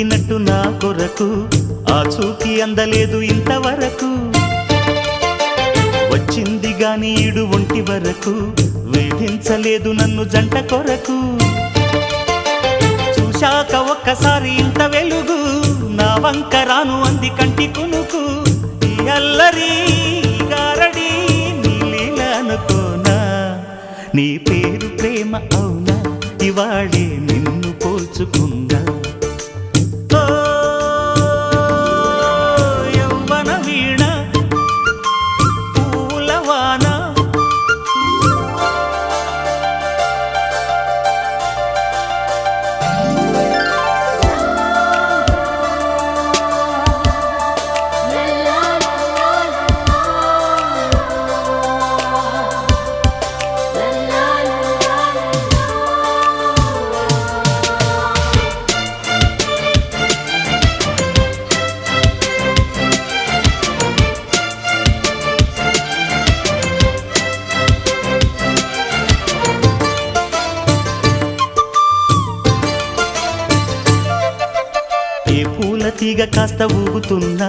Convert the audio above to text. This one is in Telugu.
పుట్టినట్టు నా కొరకు ఆ చూకి అందలేదు ఇంతవరకు వచ్చింది గాని ఈడు ఒంటి వరకు వేధించలేదు నన్ను జంట కొరకు చూశాక ఒక్కసారి ఇంత వెలుగు నా వంక రాను అంది కంటి కునుకు ఈ అల్లరి గారడి నీ లీల అనుకోనా నీ పేరు ప్రేమ అవునా ఇవాళే నిన్ను పోల్చుకుందా యవ్వన వీణ పూలవాన ఏ పూల తీగ కాస్త ఊగుతున్నా